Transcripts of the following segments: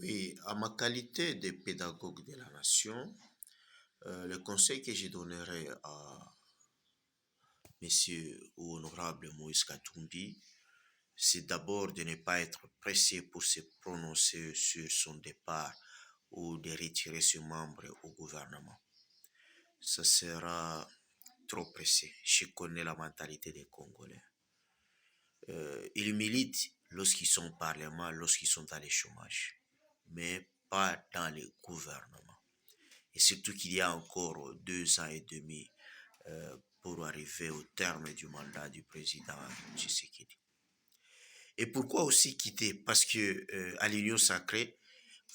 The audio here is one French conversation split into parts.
Oui, à ma qualité de pédagogue de la nation, le conseil que je donnerais à Monsieur ou Honorable Moïse Katumbi, c'est d'abord de ne pas être pressé pour se prononcer sur son départ ou de retirer ce membre au gouvernement. Ça sera trop pressé. Je connais la mentalité des Congolais. Ils militent lorsqu'ils sont au Parlement, lorsqu'ils sont dans le chômage, mais pas dans le gouvernement. Et surtout qu'il y a encore 2 ans et demi pour arriver au terme du mandat du président Tshisekedi. Et pourquoi aussi quitter? Parce que à l'Union sacrée,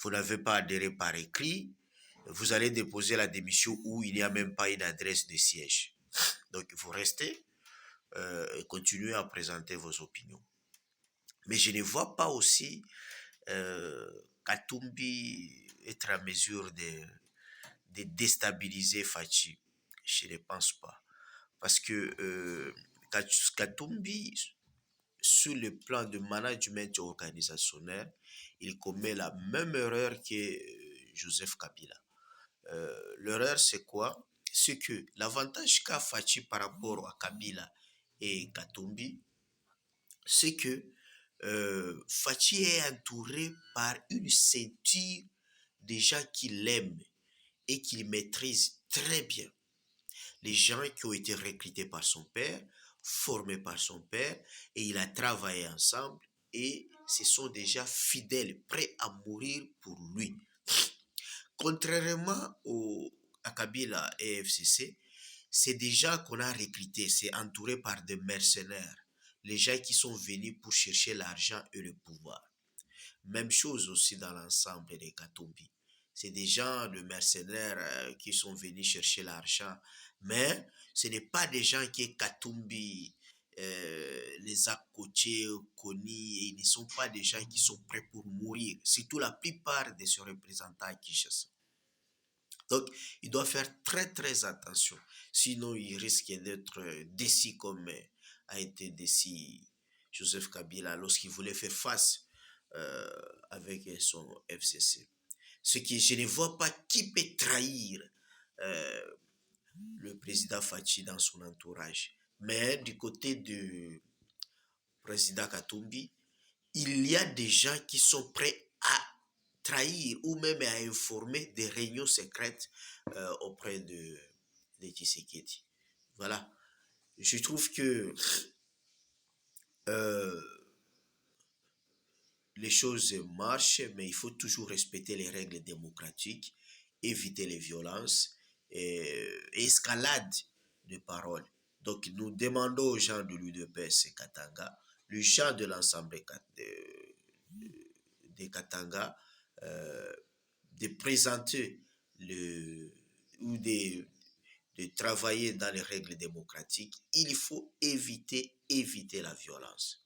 vous n'avez pas adhéré par écrit, vous allez déposer la démission où il n'y a même pas une adresse de siège. Donc vous restez et continuez à présenter vos opinions. Mais je ne vois pas aussi Katumbi être en mesure de déstabiliser Fachi. Je ne pense pas. Parce que Katumbi, sur le plan de management organisationnel, il commet la même erreur que Joseph Kabila. L'erreur, c'est quoi? C'est que l'avantage qu'a Fachi par rapport à Kabila et Katumbi, c'est que Fachi est entouré par une ceinture de gens qu'il aime et qu'il maîtrise très bien. Les gens qui ont été recrutés par son père, formés par son père, et il a travaillé ensemble, et ce sont déjà fidèles, prêts à mourir pour lui. Contrairement à Kabila et FCC, c'est des gens qu'on a recrutés, c'est entouré par des mercenaires, les gens qui sont venus pour chercher l'argent et le pouvoir. Même chose aussi dans l'ensemble des Katumbi. C'est des gens de mercenaires qui sont venus chercher l'argent. Mais ce n'est pas des gens qui Katumbi les a coachés, connus, et ils ne sont pas des gens qui sont prêts pour mourir. Surtout la plupart de ces représentants à Kinshasa. Donc, il doit faire très très attention. Sinon, il risque d'être décis comme a été décis Joseph Kabila lorsqu'il voulait faire face avec son FCC. Ce que je ne vois pas qui peut trahir euh, le président Fachi dans son entourage. Mais du côté du président Katumbi, il y a des gens qui sont prêts à trahir ou même à informer des réunions secrètes auprès de Tshisekedi. Voilà. Je trouve que euh, les choses marchent, mais il faut toujours respecter les règles démocratiques, éviter les violences et escalade de paroles. Donc, nous demandons aux gens de l'UDPS et Katanga, les gens de l'ensemble de Katanga, euh, de présenter ou de travailler dans les règles démocratiques. Il faut éviter la violence.